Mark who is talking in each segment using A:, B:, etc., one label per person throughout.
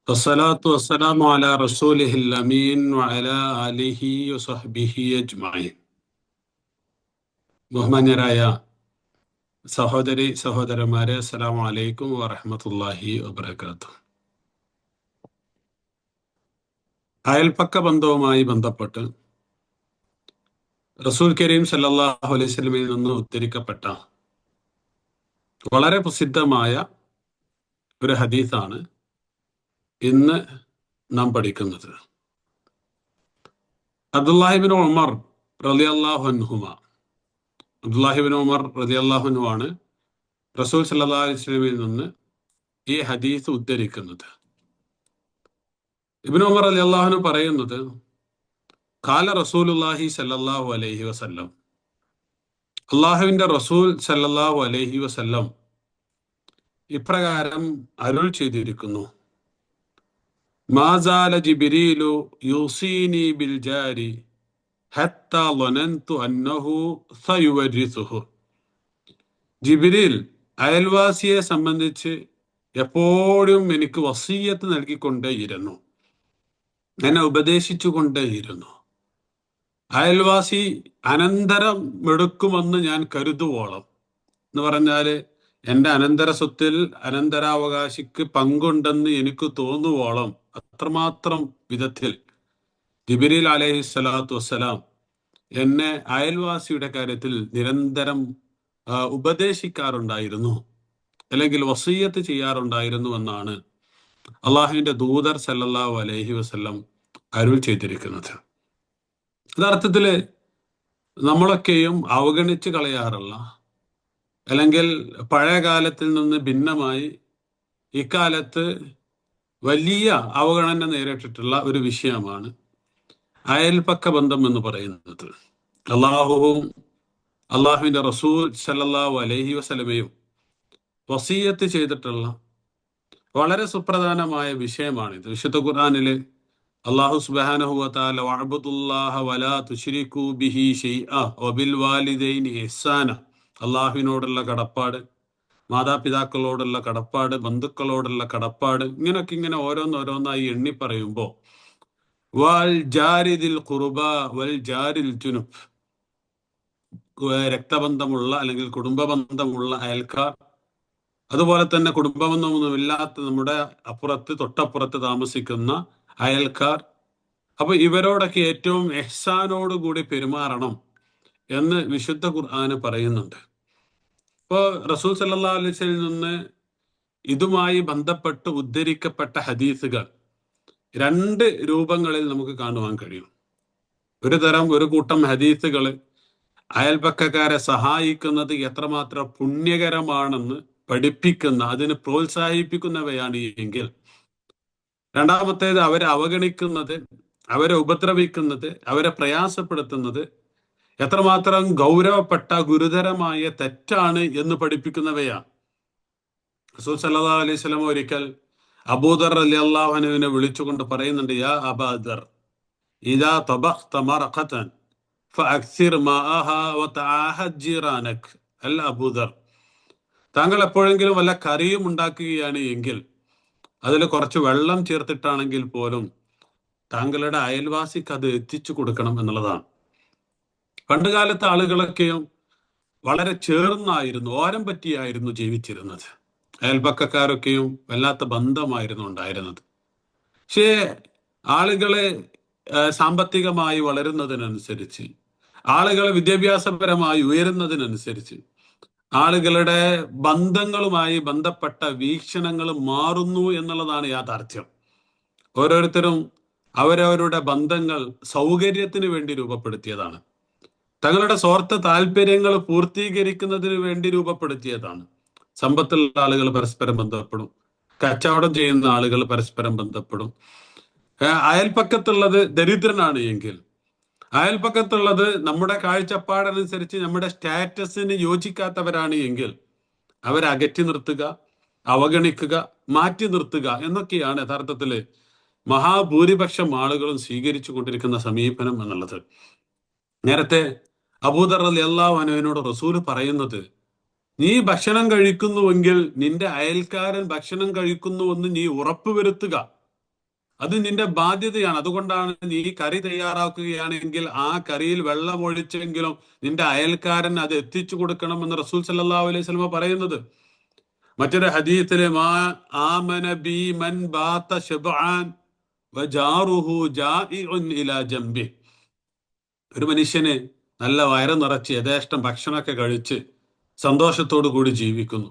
A: വസ്സലാത്തു വസ്സലാമു അലാ റസൂലിഹിൽ അമീൻ വഅലാ ആലിഹി വസഹ്ബിഹി അജ്മഈൻ. ബഹുമാന്യരായ സഹോദരി സഹോദരന്മാരെ, അസ്സലാമു അലൈക്കും വറഹ്മത്തുള്ളാഹി വബറകാതുഹു. അയൽപക്ക ബന്ധവുമായി ബന്ധപ്പെട്ട് റസൂൽ കരീം സല്ലല്ലാഹു അലൈഹി വസല്ലമയിൽ നിന്ന് ഉദ്ധരിക്കപ്പെട്ട വളരെ പ്രസിദ്ധമായ ഒരു ഹദീസാണ് ഇന്ന് നാം പഠിക്കുന്നത്. അബ്ദുല്ലാഹിബ്നു ഉമർ റളിയല്ലാഹു അൻഹുമ അബ്ദുല്ലാഹിബ്നു ഉമർ റളിയല്ലാഹു അൻഹു ആണ് റസൂൽ സല്ലല്ലാഹു അലൈഹി വസല്ലമയിൽ നിന്ന് ഈ ഹദീസ് ഉദ്ധരിക്കുന്നത്. ഇബ്നു ഉമർ റളിയല്ലാഹു അൻഹു പറയുന്നത്, ഖാല റസൂലുള്ളാഹി സല്ലല്ലാഹു അലൈഹി വസല്ലം, അള്ളാഹുവിന്റെ റസൂൽ സല്ലല്ലാഹു അലൈഹി വസല്ലം ഇപ്രകാരം അരുൾ ചെയ്തിരിക്കുന്നു: മാസാല ജിബ്രീലു യൂസീനി ബിൽ ജാരി ഹത്താ ളനന്തു അന്നഹു സയുവരിസുഹു. ജിബ്രീൽ അയൽവാസിയെ സംബന്ധിച്ച് എപ്പോഴും എനിക്ക് വസിയ്യത്ത് നൽകിക്കൊണ്ടേയിരുന്നു, എന്നെ ഉപദേശിച്ചുകൊണ്ടേയിരുന്നു. അയൽവാസി അനന്തരം എടുക്കുമെന്ന് ഞാൻ കരുതുവോളം എന്ന് പറഞ്ഞാല് എൻ്റെ അനന്തര സ്വത്തിൽ അനന്തരാവകാശിക്ക് പങ്കുണ്ടെന്ന് എനിക്ക് തോന്നുവോളം അത്രമാത്രം വിധത്തിൽ ജിബ്രീൽ അലൈഹി സ്വലാത്തു വസ്സലാം എന്നെ അയൽവാസിയുടെ കാര്യത്തിൽ നിരന്തരം ഉപദേശിക്കാറുണ്ടായിരുന്നു, അല്ലെങ്കിൽ വസിയ്യത്ത് ചെയ്യാറുണ്ടായിരുന്നു എന്നാണ് അള്ളാഹുവിന്റെ ദൂതർ സല്ലല്ലാഹു അലൈഹി വസല്ലം അരുൾ ചെയ്തിരിക്കുന്നത്. യഥാർത്ഥത്തില് നമ്മളൊക്കെയും അവഗണിച്ച് കളയാറുള്ള, അല്ലെങ്കിൽ പഴയ കാലത്തിൽ നിന്ന് ഭിന്നമായി ഇക്കാലത്ത് വലിയ അവഗണന നേരിട്ടിട്ടുള്ള ഒരു വിഷയമാണ് അയൽപക്ക ബന്ധം എന്ന് പറയുന്നത്. അള്ളാഹുവും അള്ളാഹുവിന്റെ റസൂൽ സല്ലല്ലാഹു അലൈഹി വസല്ലമയും വസിയ്യത്ത് ചെയ്തിട്ടുള്ള വളരെ സുപ്രധാനമായ വിഷയമാണിത്. വിശുദ്ധ ഖുർആനില് അള്ളാഹു സുബ്ഹാനഹു വ തആല വഅബ്ദുല്ലാഹ വലാ തുശ്രികൂ ബിഹി ശൈഅ വബിൽ വാലിദൈനി ഇഹ്സാന, അള്ളാഹുവിനോടുള്ള കടപ്പാട്, മാതാപിതാക്കളോടുള്ള കടപ്പാട്, ബന്ധുക്കളോടുള്ള കടപ്പാട്, ഇങ്ങനെ ഓരോന്നോരോന്നായി എണ്ണി പറയുമ്പോൾ വൽ ജാരിദിൽ ഖുർബ വൽ ജാരിൽ ജുനുബ്, രക്തബന്ധമുള്ള അല്ലെങ്കിൽ കുടുംബ ബന്ധമുള്ള അയൽക്കാർ, അതുപോലെ തന്നെ കുടുംബബന്ധമൊന്നുമില്ലാത്ത നമ്മുടെ അപ്പുറത്ത് തൊട്ടപ്പുറത്ത് താമസിക്കുന്ന അയൽക്കാർ, അപ്പൊ ഇവരോടൊക്കെ ഏറ്റവും ഇഹ്സാനോട് കൂടി പെരുമാറണം എന്ന് വിശുദ്ധ ഖുർആന് പറയുന്നുണ്ട്. ഇപ്പോൾ റസൂൽ സല്ലല്ലാഹു അലൈഹി വസല്ലമയിൽ നിന്ന് ഇതുമായി ബന്ധപ്പെട്ട് ഉദ്ധരിക്കപ്പെട്ട ഹദീസുകൾ രണ്ട് രൂപങ്ങളിൽ നമുക്ക് കാണുവാൻ കഴിയും. ഒരു കൂട്ടം ഹദീസുകൾ അയൽപക്കക്കാരെ സഹായിക്കുന്നത് എത്രമാത്രം പുണ്യകരമാണെന്ന് പഠിപ്പിക്കുന്ന, അതിന് പ്രോത്സാഹിപ്പിക്കുന്നവയാണ് എങ്കിൽ, രണ്ടാമത്തേത് അവരെ അവഗണിക്കുന്നത്, അവരെ ഉപദ്രവിക്കുന്നത്, അവരെ പ്രയാസപ്പെടുത്തുന്നത് എത്രമാത്രം ഗൗരവപ്പെട്ട ഗുരുതരമായ തെറ്റാണ് എന്ന് പഠിപ്പിക്കുന്നവയാണ്. റസൂൽ സല്ലല്ലാഹു അലൈഹി വസല്ലം ഒരിക്കൽ അബൂദർ റളിയല്ലാഹു അൻഹുവിനെ വിളിച്ചുകൊണ്ട് പറയുന്നുണ്ട്: യാ അബാദർ, ഇദാ തബഖ്ത മറഖതൻ ഫഅക്സിർ മാഅഹാ വതആഹദ് ജീറാനക്. അല്ല അബൂദർ, താങ്കൾ എപ്പോഴെങ്കിലും വല്ല കറിയും ഉണ്ടാക്കുകയാണ് എങ്കിൽ അതിൽ കുറച്ച് വെള്ളം ചേർത്തിട്ടാണെങ്കിൽ പോലും താങ്കളുടെ അയൽവാസിക്ക് അത് എത്തിച്ചു കൊടുക്കണം എന്നുള്ളതാണ്. പണ്ടുകാലത്തെ ആളുകളൊക്കെയും വളരെ ചേർന്നായിരുന്നു, ഓരം പറ്റിയായിരുന്നു ജീവിച്ചിരുന്നത്. അയൽപക്കക്കാരൊക്കെയും വല്ലാത്ത ബന്ധമായിരുന്നു ഉണ്ടായിരുന്നത്. പക്ഷേ ആളുകളെ സാമ്പത്തികമായി വളരുന്നതിനനുസരിച്ച്, ആളുകൾ വിദ്യാഭ്യാസപരമായി ഉയരുന്നതിനനുസരിച്ച് ആളുകളുടെ ബന്ധങ്ങളുമായി ബന്ധപ്പെട്ട വീക്ഷണങ്ങൾ മാറുന്നു എന്നുള്ളതാണ് യാഥാർത്ഥ്യം. ഓരോരുത്തരും അവരവരുടെ ബന്ധങ്ങൾ സൗകര്യത്തിന് വേണ്ടി രൂപപ്പെടുത്തിയതാണ്, തങ്ങളുടെ സ്വാർത്ഥ താല്പര്യങ്ങൾ പൂർത്തീകരിക്കുന്നതിന് വേണ്ടി രൂപപ്പെടുത്തിയതാണ്. സമ്പത്തുള്ള ആളുകൾ പരസ്പരം ബന്ധപ്പെടും, കച്ചവടം ചെയ്യുന്ന ആളുകൾ പരസ്പരം ബന്ധപ്പെടും. അയൽപക്കത്തുള്ളത് ദരിദ്രനാണ് എങ്കിൽ, അയൽപക്കത്തുള്ളത് നമ്മുടെ കാഴ്ചപ്പാടനുസരിച്ച് നമ്മുടെ സ്റ്റാറ്റസിന് യോജിക്കാത്തവരാണ് എങ്കിൽ അവരെ അകറ്റി നിർത്തുക, അവഗണിക്കുക, മാറ്റി നിർത്തുക എന്നൊക്കെയാണ് യഥാർത്ഥത്തില് മഹാഭൂരിപക്ഷം ആളുകളും സ്വീകരിച്ചു കൊണ്ടിരിക്കുന്ന സമീപനം എന്നുള്ളത്. നേരത്തെ അബൂദർ റളിയല്ലാഹു അൻഹുവിനോട് റസൂല് പറയുന്നത്, നീ ഭക്ഷണം കഴിക്കുന്നുവെങ്കിൽ നിന്റെ അയൽക്കാരൻ ഭക്ഷണം കഴിക്കുന്നുവെന്ന് നീ ഉറപ്പുവരുത്തുക. അത് നിന്റെ ബാധ്യതയാണ്. അതുകൊണ്ടാണ് നീ കറി തയ്യാറാക്കുകയാണെങ്കിൽ ആ കറിയിൽ വെള്ളം ഒഴിച്ചെങ്കിലും നിന്റെ അയൽക്കാരൻ അത് എത്തിച്ചു കൊടുക്കണമെന്ന് റസൂൽ സല്ലല്ലാഹു അലൈഹി വസല്ലം പറയുന്നത്. മറ്റൊരു ഹദീസിലെ മാ ആമന ബി മൻ ബാത ശബ്ആൻ വജാറുഹു ജാഇഉൻ ഇലാ ജംബി. ഒരു മനുഷ്യന് നല്ല വയറ് നിറച്ച് യഥേഷ്ടം ഭക്ഷണമൊക്കെ കഴിച്ച് സന്തോഷത്തോടു കൂടി ജീവിക്കുന്നു.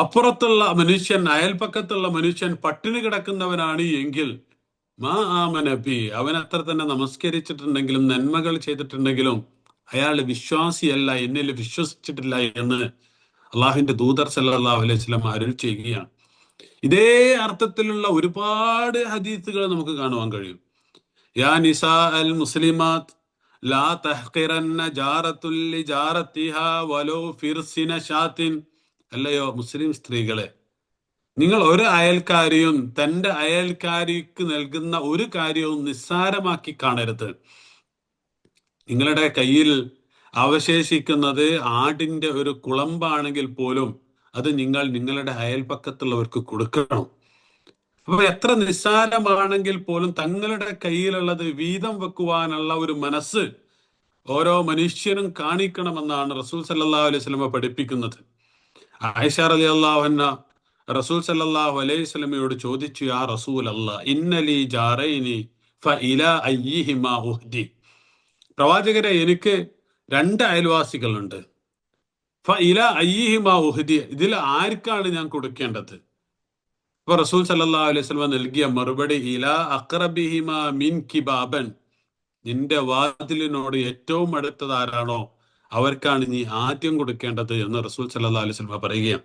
A: അപ്പുറത്തുള്ള മനുഷ്യൻ, അയൽപ്പക്കത്തുള്ള മനുഷ്യൻ പട്ടിണി കിടക്കുന്നവനാണ് എങ്കിൽ മാ ആമനബി, അവൻ അത്ര തന്നെ നമസ്കരിച്ചിട്ടുണ്ടെങ്കിലും നന്മകൾ ചെയ്തിട്ടുണ്ടെങ്കിലും അയാൾ വിശ്വാസിയല്ല, എന്നിൽ വിശ്വസിച്ചിട്ടില്ല എന്ന് അള്ളാഹുവിന്റെ ദൂതർ സല്ലല്ലാഹു അലൈഹി വസല്ലം അരുൾ ചെയ്യുകയാണ്. ഇതേ അർത്ഥത്തിലുള്ള ഒരുപാട് ഹദീസുകൾ നമുക്ക് കാണുവാൻ കഴിയും. യാ നിസാ അൽ മുസ്ലിമാത്ത് ലാ തഹ്ഖിറന്ന ജാറത്തുൽ ലിജാറത്തിഹാ വലോ ഫിർസിന ഷാത്തിൻ. അല്ലയോ മുസ്ലിം സ്ത്രീകളെ, നിങ്ങൾ ഒരു അയൽക്കാരിയും തന്റെ അയൽക്കാരിക്ക് നൽകുന്ന ഒരു കാര്യവും നിസ്സാരമാക്കി കാണരുത്. നിങ്ങളുടെ കയ്യിൽ അവശേഷിക്കുന്നത് ആടിന്റെ ഒരു കുളമ്പാണെങ്കിൽ പോലും അത് നിങ്ങൾ നിങ്ങളുടെ അയൽപ്പക്കത്തുള്ളവർക്ക് കൊടുക്കണം. അപ്പൊ എത്ര നിസ്സാരമാണെങ്കിൽ പോലും തങ്ങളുടെ കയ്യിലുള്ളത് വീതം വെക്കുവാനുള്ള ഒരു മനസ്സ് ഓരോ മനുഷ്യനും കാണിക്കണമെന്നാണ് റസൂൽ സല്ലല്ലാഹു അലൈഹി വസല്ലം പഠിപ്പിക്കുന്നത്. ആയിഷ റളിയല്ലാഹു അൻഹ റസൂൽ സല്ലല്ലാഹു അലൈഹി വസല്ലമയോട് ചോദിച്ചു, യാ റസൂൽ അല്ലാഹ് ഇന്നലി ജാറൈനി ഫഇലാ അയ്യിഹിമാ ഉഹ്ദി. പ്രവാചകരെ, എനിക്ക് 2 അയൽവാസികളുണ്ട്. ഫഇലാ അയ്യിഹിമാ ഉഹ്ദി, ഇതിൽ ആർക്കാണ് ഞാൻ കൊടുക്കേണ്ടത്? അപ്പൊ റസൂൽ സല്ലല്ലാഹു അലൈഹി വസല്ലം നൽകിയ മറുപടി, ഇലാ അഖ്റബിഹിമാ മിൻകി ബാബൻ, നിന്റെ വാതിലിനോട് ഏറ്റവും അടുത്തത് ആരാണോ അവർക്കാണ് നീ ആദ്യം കൊടുക്കേണ്ടത് എന്ന് റസൂൽ സല്ലല്ലാഹു അലൈഹി വസല്ലം പറയുകയാണ്.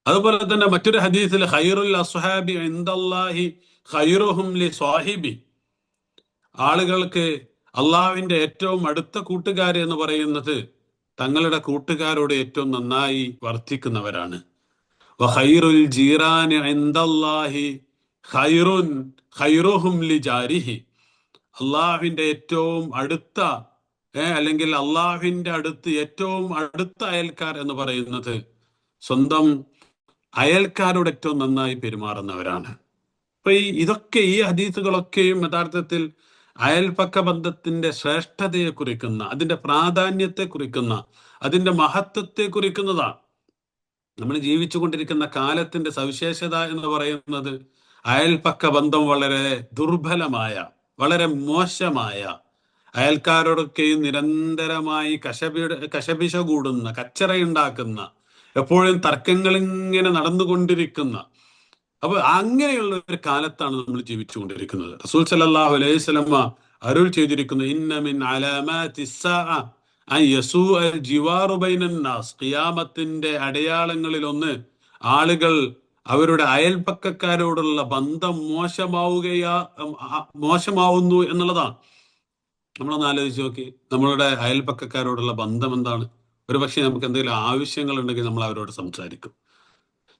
A: അതുപോലെ തന്നെ മറ്റൊരു ഹദീസിൽ ഖൈറുൽ അസ്ഹാബി ഇൻദല്ലാഹി ഖൈറുഹും ലി സ്വാഹിബി, ആളുകൾക്ക് അള്ളാഹുവിന്റെ ഏറ്റവും അടുത്ത കൂട്ടുകാർ എന്ന് പറയുന്നത് തങ്ങളുടെ കൂട്ടുകാരോട് ഏറ്റവും നന്നായി വർത്തിക്കുന്നവരാണ്. വഖൈറുൽ ജീറാനി ഇൻദല്ലാഹി ഖൈറുൻ ഖൈറുഹും ലി ജാരിഹി, അള്ളാഹുവിന്റെ ഏറ്റവും അടുത്ത അല്ലെങ്കിൽ അള്ളാഹുവിന്റെ അടുത്ത് ഏറ്റവും അടുത്ത അയൽക്കാർ എന്ന് പറയുന്നത് സ്വന്തം അയൽക്കാരോട് ഏറ്റവും നന്നായി പെരുമാറുന്നവരാണ്. അപ്പൊ ഈ ഹദീസുകളൊക്കെയും യഥാർത്ഥത്തിൽ അയൽപക്ക ബന്ധത്തിന്റെ ശ്രേഷ്ഠതയെ കുറിക്കുന്ന, അതിന്റെ പ്രാധാന്യത്തെ കുറിക്കുന്ന, അതിന്റെ മഹത്വത്തെ കുറിക്കുന്നതാണ്. നമ്മൾ ജീവിച്ചു കൊണ്ടിരിക്കുന്ന കാലത്തിന്റെ സവിശേഷത എന്ന് പറയുന്നത് അയൽപക്ക ബന്ധം വളരെ ദുർബലമായ, വളരെ മോശമായ, അയൽക്കാരോടൊക്കെയും നിരന്തരമായി കശപിശ കൂടുന്ന, കച്ചറയുണ്ടാക്കുന്ന, എപ്പോഴും തർക്കങ്ങൾ ഇങ്ങനെ നടന്നുകൊണ്ടിരിക്കുന്ന, അപ്പൊ അങ്ങനെയുള്ള ഒരു കാലത്താണ് നമ്മൾ ജീവിച്ചുകൊണ്ടിരിക്കുന്നത്. റസൂൽ സല്ലല്ലാഹു അലൈഹി വസല്ലം അരുൾ ചെയ്തിരിക്കുന്നു, ഇന്ന മിൻ അലാമാതിസ് സാഅ അൻ യസൂഅ ജിവാറു ബൈനൻ നാസ്, ഖിയാമത്തിന്റെ അടയാളങ്ങളിൽ ഒന്ന് ആളുകൾ അവരുടെ അയൽപക്കക്കാരോടുള്ള ബന്ധം മോശമാവുന്നു എന്നുള്ളതാണ്. നമ്മളൊന്ന് ആലോചിച്ച് നോക്കി, നമ്മളുടെ അയൽപക്കക്കാരോടുള്ള ബന്ധം എന്താണ്? ഒരു പക്ഷേ നമുക്ക് എന്തെങ്കിലും ആവശ്യങ്ങൾ ഉണ്ടെങ്കിൽ നമ്മൾ അവരോട് സംസാരിക്കും.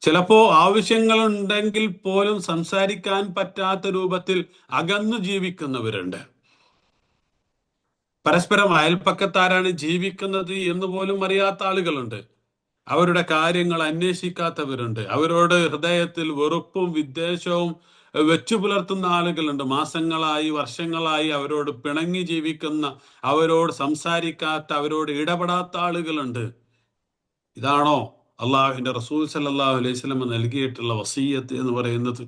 A: ചിലപ്പോ ആവശ്യങ്ങളുണ്ടെങ്കിൽ പോലും സംസാരിക്കാൻ പറ്റാത്ത രൂപത്തിൽ അകന്നു ജീവിക്കുന്നവരുണ്ട്. പരസ്പരം അയൽപ്പക്കത്താരാണ് ജീവിക്കുന്നത് എന്ന് പോലും അറിയാത്ത ആളുകളുണ്ട്. അവരുടെ കാര്യങ്ങൾ അന്വേഷിക്കാത്തവരുണ്ട്. അവരോട് ഹൃദയത്തിൽ വെറുപ്പും വിദ്വേഷവും വെച്ചു പുലർത്തുന്ന ആളുകളുണ്ട്. മാസങ്ങളായി, വർഷങ്ങളായി അവരോട് പിണങ്ങി ജീവിക്കുന്ന, അവരോട് സംസാരിക്കാത്ത, അവരോട് ഇടപെടാത്ത ആളുകളുണ്ട്. ഇതാണോ അള്ളാഹുവിന്റെ റസൂൽ സല്ലല്ലാഹു അലൈഹി വസല്ലം നൽകിയിട്ടുള്ള വസീയത്ത് എന്ന് പറയുന്നത്?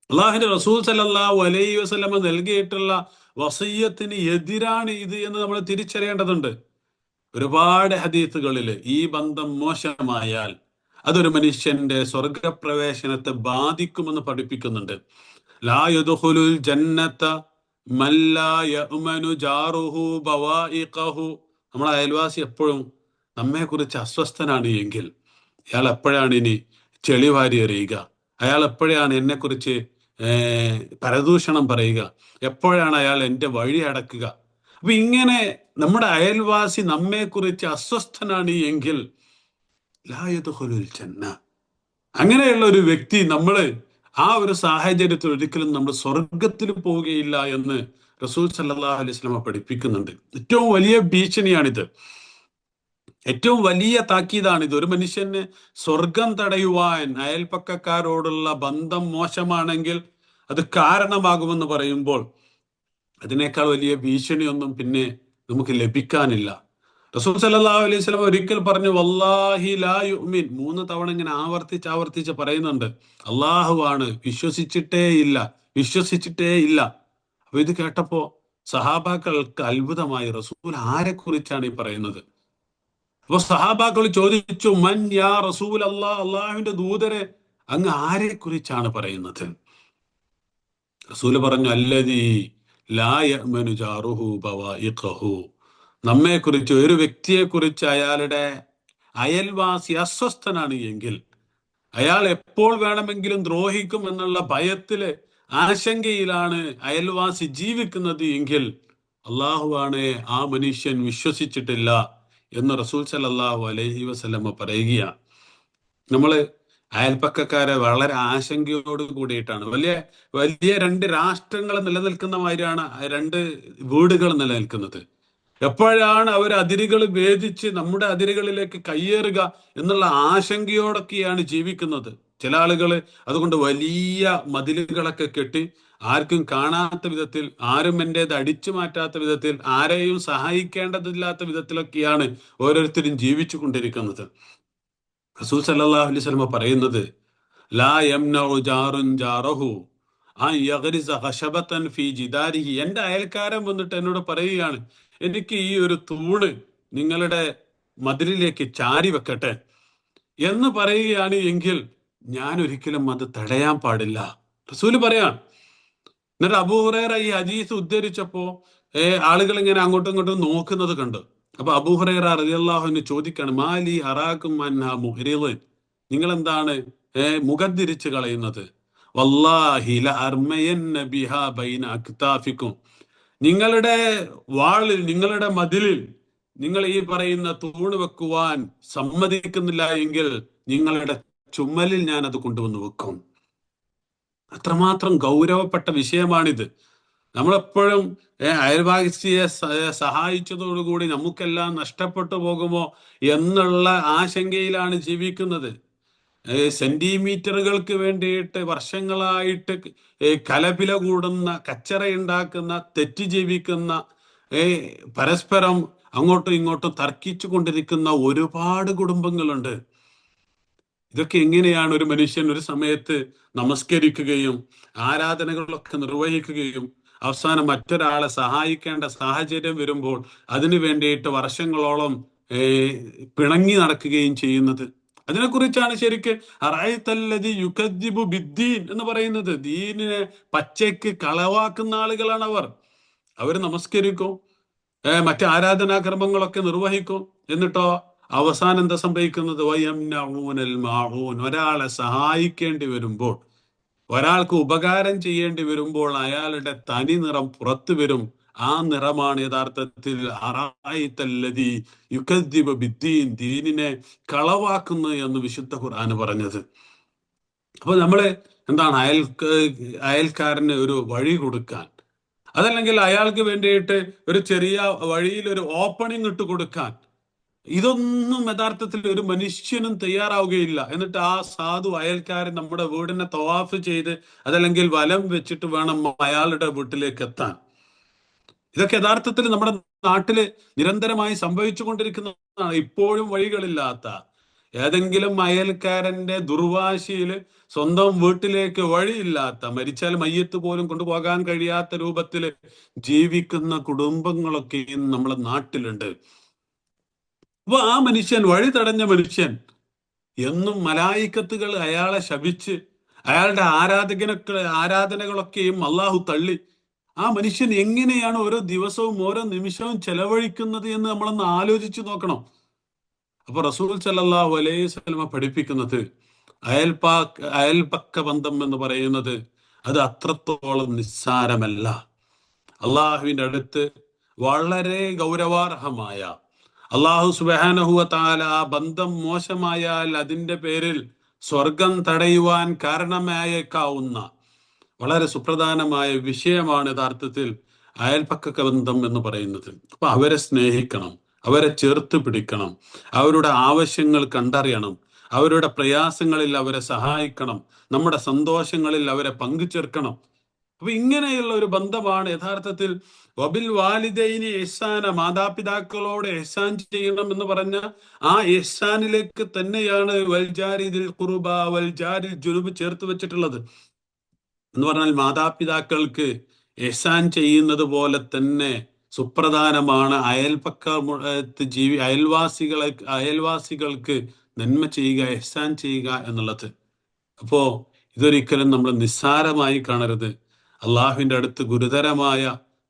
A: അള്ളാഹുവിന്റെ റസൂൽ സല്ലല്ലാഹു അലൈഹി വസല്ലം നൽകിയിട്ടുള്ള വസീയത്തിന് എതിരാണ് ഇത് എന്ന് നമ്മൾ തിരിച്ചറിയേണ്ടതുണ്ട്. ഒരുപാട് ഹദീസുകളിൽ ഈ ബന്ധം മോശമായാൽ അതൊരു മനുഷ്യന്റെ സ്വർഗപ്രവേശനത്തെ ബാധിക്കുമെന്ന് പഠിപ്പിക്കുന്നുണ്ട്. ലാ യദ്ഖുലുൽ ജന്നത മൻ ലാ യഅ്മനു ജാറുഹു ബവാഇഖഹു. നമ്മളെ അയൽവാസി എപ്പോഴും നമ്മെ കുറിച്ച് അസ്വസ്ഥനാണ് എങ്കിൽ അയാൾ എപ്പോഴാണ് ഇനി ചെളിവാരി എറിയുക? അയാൾ എപ്പോഴാണ് എന്നെ കുറിച്ച് പരദൂഷണം പറയുക? എപ്പോഴാണ് അയാൾ എൻ്റെ വഴി അടക്കുക? അപ്പൊ ഇങ്ങനെ നമ്മുടെ അയൽവാസി നമ്മെ കുറിച്ച് അസ്വസ്ഥനാണ് എങ്കിൽ ലാ യദ്ഖുലുൽ ജന്ന, അങ്ങനെയുള്ള ഒരു വ്യക്തി, നമ്മള് ആ ഒരു സാഹചര്യത്തിൽ ഒരിക്കലും നമ്മൾ സ്വർഗത്തിൽ പോവുകയില്ല എന്ന് റസൂൽ സല്ലല്ലാഹു അലൈഹി വസല്ലം പഠിപ്പിക്കുന്നുണ്ട്. ഏറ്റവും വലിയ ഭീഷണിയാണിത്. ഏറ്റവും വലിയ താക്കീതാണിത്. ഒരു മനുഷ്യന് സ്വർഗം തടയുവാൻ അയൽപക്കക്കാരോടുള്ള ബന്ധം മോശമാണെങ്കിൽ അത് കാരണമാകുമെന്ന് പറയുമ്പോൾ അതിനേക്കാൾ വലിയ ഭീഷണിയൊന്നും പിന്നെ നമുക്ക് ലഭിക്കാനില്ല. റസൂൽ സല്ലല്ലാഹു അലൈഹി വസല്ലം ഒരിക്കൽ പറഞ്ഞു, വല്ലാഹി ലാ യുഅ്മിൻ. 3 തവണ ഇങ്ങനെ ആവർത്തിച്ച് ആവർത്തിച്ച് പറയുന്നുണ്ട്, അള്ളാഹുവാണ്, വിശ്വസിച്ചിട്ടേ ഇല്ല, വിശ്വസിച്ചിട്ടേ ഇല്ല. അപ്പൊ ഇത് കേട്ടപ്പോ സഹാബാക്കൾക്ക് അത്ഭുതമായി, റസൂൽ ആരെ കുറിച്ചാണ് ഈ പറയുന്നത്? അപ്പൊ സഹാബാക്കൾ ചോദിച്ചു, മൻ യാ റസൂൽ അല്ലാഹ്, അള്ളാഹുവിന്റെ ദൂതരെ, അങ്ങ് ആരെ കുറിച്ചാണ് പറയുന്നത്? റസൂല് പറഞ്ഞു, അല്ലദീ ലാ യഅ്മനു ജാറുഹു ബവാഇഖഹു. നമ്മെ കുറിച്ച്, ഒരു വ്യക്തിയെ കുറിച്ച് അയാളുടെ അയൽവാസി അസ്വസ്ഥനാണ് എങ്കിൽ, അയാൾ എപ്പോൾ വേണമെങ്കിലും ദ്രോഹിക്കും എന്നുള്ള ഭയത്തില്, ആശങ്കയിലാണ് അയൽവാസി ജീവിക്കുന്നത് എങ്കിൽ അള്ളാഹുവാണ്, ആ മനുഷ്യൻ വിശ്വസിച്ചിട്ടില്ല എന്ന് റസൂൽ സല്ലല്ലാഹു അലൈഹി വസല്ലമ പറയുകയാണ്. നമ്മള് അയൽപ്പക്കക്കാരെ വളരെ ആശങ്കയോട് കൂടിയിട്ടാണ്, വലിയ വലിയ 2 രാഷ്ട്രങ്ങൾ നിലനിൽക്കുന്ന മാതിരിയാണ് 2 വീടുകൾ നിലനിൽക്കുന്നത്. എപ്പോഴാണ് അവർ അതിരുകൾ ഭേദിച്ച് നമ്മുടെ അതിരുകളിലേക്ക് കയ്യേറുക എന്നുള്ള ആശങ്കയോടൊക്കെയാണ് ജീവിക്കുന്നത് ചില ആളുകൾ. അതുകൊണ്ട് വലിയ മതിലുകളൊക്കെ കെട്ടി, ആർക്കും കാണാത്ത വിധത്തിൽ, ആരും എന്റേത് അടിച്ചു മാറ്റാത്ത വിധത്തിൽ, ആരെയും സഹായിക്കേണ്ടതില്ലാത്ത വിധത്തിലൊക്കെയാണ് ഓരോരുത്തരും ജീവിച്ചു കൊണ്ടിരിക്കുന്നത്. റസൂൽ സല്ലല്ലാഹു അലൈഹി വസല്ലം പറയുന്നത്, ലാ യംനഉ ജാറുൻ ജാറഹു അൻ യഗ്രിസ ഖശബതൻ ഫീ ജിദാരിഹി. എന്റെ അയൽക്കാരൻ വന്നിട്ട് എന്നോട് പറയുകയാണ്, എനിക്ക് ഈ ഒരു തൂണ് നിങ്ങളുടെ മതിലിലേക്ക് ചാരി വെക്കട്ടെ എന്ന് പറയുകയാണ് എങ്കിൽ ഞാൻ ഒരിക്കലും അത് തടയാൻ പാടില്ല. റസൂല് പറയാൻ. എന്നിട്ട് അബൂ ഹുറൈറ ഈ ഹദീസ് ഉദ്ധരിച്ചപ്പോ ആളുകൾ ഇങ്ങനെ അങ്ങോട്ടും ഇങ്ങോട്ടും നോക്കുന്നത് കണ്ടു. അപ്പൊ അബൂ ഹുറൈറ റളിയല്ലാഹു അൻഹു ചോദിക്കാണ്, മാലി അറാക്കും അൻഹാ മുഹ്രിളൻ, നിങ്ങൾ എന്താണ് മുഖം തിരിച്ചു കളയുന്നത്? വല്ലാഹി ലഅർമയന്ന ബിഹാ ബൈന അക്താഫിക്കും. നിങ്ങളുടെ വാളിൽ, നിങ്ങളുടെ മതിലിൽ നിങ്ങൾ ഈ പറയുന്ന തൂണ് വെക്കുവാൻ സമ്മതിക്കുന്നില്ല എങ്കിൽ നിങ്ങളുടെ ചുമലിൽ ഞാൻ അത് കൊണ്ടുവന്ന് വെക്കും. അത്രമാത്രം ഗൗരവപ്പെട്ട വിഷയമാണിത്. നമ്മളെപ്പോഴും അയൽവാസിയെ സഹായിച്ചതോടുകൂടി നമുക്കെല്ലാം നഷ്ടപ്പെട്ടു പോകുമോ എന്നുള്ള ആശങ്കയിലാണ് ജീവിക്കുന്നത്. സെന്റിമീറ്ററുകൾക്ക് വേണ്ടിയിട്ട് വർഷങ്ങളായിട്ട് കലപില കൂടുന്ന, കച്ചറയുണ്ടാക്കുന്ന, തെറ്റ് ജീവിക്കുന്ന, പരസ്പരം അങ്ങോട്ടും ഇങ്ങോട്ടും തർക്കിച്ചു കൊണ്ടിരിക്കുന്ന ഒരുപാട് കുടുംബങ്ങളുണ്ട്. ഇതൊക്കെ എങ്ങനെയാണ് ഒരു മനുഷ്യൻ ഒരു സമയത്ത് നമസ്കരിക്കുകയും ആരാധനകളൊക്കെ നിർവഹിക്കുകയും അവസാനം മറ്റൊരാളെ സഹായിക്കേണ്ട സാഹചര്യം വരുമ്പോൾ അതിനു വേണ്ടിയിട്ട് വർഷങ്ങളോളം പിണങ്ങി നടക്കുകയും ചെയ്യുന്നത്? അതിനെക്കുറിച്ചാണ് ശരിക്ക് അറായത്തല്ലദി യുകദ്ദിബു ബിദ്ദീൻ എന്ന് പറയുന്നത്. ദീനിനെ പച്ചയ്ക്ക് കളവാക്കുന്ന ആളുകളാണ് അവർ. അവർ നമസ്കരിക്കും, മറ്റ് ആരാധനാക്രമങ്ങളൊക്കെ നിർവഹിക്കും, എന്നിട്ടോ അവസാനം എന്താ സംഭവിക്കുന്നത്? വയംനഊനൽ മാഊൻ. ഒരാളെ സഹായിക്കേണ്ടി വരുമ്പോൾ, ഒരാൾക്ക് ഉപകാരം ചെയ്യേണ്ടി വരുമ്പോൾ അയാളുടെ തനി നിറം പുറത്തു വരും. ആ നിറമാണ് യഥാർത്ഥത്തിൽ അറായിത്തല്ലദി യുകദ്ദിബു ബിദ്ദീൻ, ദീനിനെ കളവാക്കുന്നു എന്ന് വിശുദ്ധ ഖുർആൻ പറഞ്ഞത്. അപ്പൊ നമ്മള് എന്താണ്, അയൽക്കാരന് ഒരു വഴി കൊടുക്കാൻ, അതല്ലെങ്കിൽ അയാൾക്ക് വേണ്ടിയിട്ട് ഒരു ചെറിയ വഴിയിൽ ഒരു ഓപ്പണിംഗ് ഇട്ട് കൊടുക്കാൻ, ഇതൊന്നും യഥാർത്ഥത്തിൽ ഒരു മനുഷ്യനും തയ്യാറാവുകയില്ല. എന്നിട്ട് ആ സാധു അയൽക്കാരൻ നമ്മുടെ വീടിനെ തവാഫ് ചെയ്ത് അതല്ലെങ്കിൽ വലം വെച്ചിട്ട് വേണം അയാളുടെ വീട്ടിലേക്ക് എത്താൻ. ഇതൊക്കെ യഥാർത്ഥത്തിൽ നമ്മുടെ നാട്ടില് നിരന്തരമായി സംഭവിച്ചു കൊണ്ടിരിക്കുന്നതാണ്. ഇപ്പോഴും വഴികളില്ലാത്ത, ഏതെങ്കിലും അയൽക്കാരന്റെ ദുർവാശിയിൽ സ്വന്തം വീട്ടിലേക്ക് വഴിയില്ലാത്ത, മരിച്ചാൽ മയ്യത്ത് പോലും കൊണ്ടുപോകാൻ കഴിയാത്ത രൂപത്തിൽ ജീവിക്കുന്ന കുടുംബങ്ങളൊക്കെയും നമ്മുടെ നാട്ടിലുണ്ട്. അപ്പൊ ആ മനുഷ്യൻ, വഴി തടഞ്ഞ മനുഷ്യൻ, എന്നും മലായിക്കത്തുകൾ അയാളെ ശപിച്ച് അയാളുടെ ആരാധനകളൊക്കെയും അള്ളാഹു തള്ളി, ആ മനുഷ്യൻ എങ്ങനെയാണ് ഓരോ ദിവസവും ഓരോ നിമിഷവും ചെലവഴിക്കുന്നത് എന്ന് നമ്മളൊന്ന് ആലോചിച്ചു നോക്കണം. അപ്പൊ റസൂൽ സല്ലല്ലാഹു അലൈഹി വസല്ലമ പഠിപ്പിക്കുന്നത്, അയൽപക്ക ബന്ധം എന്ന് പറയുന്നത് അത് അത്രത്തോളം നിസ്സാരമല്ല. അള്ളാഹുവിന്റെ അടുത്ത് വളരെ ഗൗരവാർഹമായ, അള്ളാഹു സുബ്ഹാനഹു വ തആല ആ ബന്ധം മോശമായാൽ അതിന്റെ പേരിൽ സ്വർഗം തടയുവാൻ കാരണമായേക്കാവുന്ന വളരെ സുപ്രധാനമായ വിഷയമാണ് യഥാർത്ഥത്തിൽ അയൽപക്ക ബന്ധം എന്ന് പറയുന്നത്. അപ്പൊ അവരെ സ്നേഹിക്കണം, അവരെ ചേർത്ത് പിടിക്കണം, അവരുടെ ആവശ്യങ്ങൾ കണ്ടറിയണം, അവരുടെ പ്രയാസങ്ങളിൽ അവരെ സഹായിക്കണം, നമ്മുടെ സന്തോഷങ്ങളിൽ അവരെ പങ്കുചേർക്കണം. അപ്പൊ ഇങ്ങനെയുള്ള ഒരു ബന്ധമാണ് യഥാർത്ഥത്തിൽ വബിൽ വാലിദൈനി ഇഹ്സാന, മാതാപിതാക്കളോട് ഇഹ്സാൻ ചെയ്യണം എന്ന് പറഞ്ഞ ആ ഇഹ്സാനിലേക്ക് തന്നെയാണ് വൽജാരി ദിൽ ഖുർബ വൽജാരി ജുനുബ് ചേർത്ത് വെച്ചിട്ടുള്ളത്. എന്ന് പറഞ്ഞാൽ മാതാപിതാക്കൾക്ക് ഇഹ്സാൻ ചെയ്യുന്നത് പോലെ തന്നെ സുപ്രധാനമാണ് അയൽവാസികൾക്ക് നന്മ ചെയ്യുക, ഇഹ്സാൻ ചെയ്യുക എന്നുള്ളത്. അപ്പോ ഇതൊരിക്കലും നമ്മൾ നിസ്സാരമായി കാണരുത്. അള്ളാഹുവിന്റെ അടുത്ത് ഗുരുതരമായ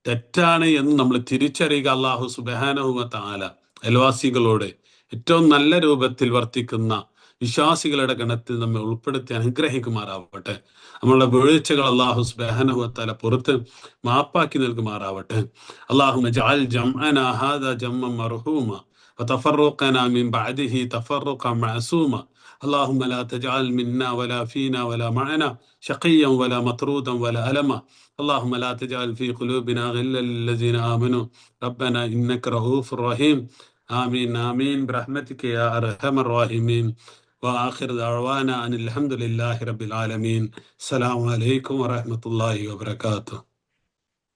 A: തെറ്റാണ് എന്ന് നമ്മൾ തിരിച്ചറിയുക. അള്ളാഹു സുബ്ഹാനഹു വ തആല അയൽവാസികളോട് ഏറ്റവും നല്ല രൂപത്തിൽ വർത്തിക്കുന്ന വിശ്വാസികളുടെ ഗണത്തിൽ നമ്മെ ഉൾപ്പെടുത്തി അനുഗ്രഹിക്കുമാറാവട്ടെ. നമ്മളുടെ വീഴ്ചകൾ അള്ളാഹു സുബ്ഹാനഹു വ തആല പുറത്ത് മാപ്പാക്കി നൽകുമാറാവട്ടെ. അല്ലാഹുമ്മ ജഅൽ ജംഅനാ ഹാദാ ജംഅൻ മർഹൂമ വതഫറഖനാ മിൻ ബഅദിഹി തഫറഖൻ മഅസൂമ. اللهم لا تجعل منا ولا فينا ولا معنا شقيا ولا مطرودا ولا ألما. اللهم لا تجعل في قلوبنا غلا للذين آمنوا ربنا إنك رؤوف رحيم. آمين آمين برحمتك يا أرحم الراحمين. وآخر دعوانا أن الحمد لله رب العالمين. السلام عليكم ورحمة الله وبركاته.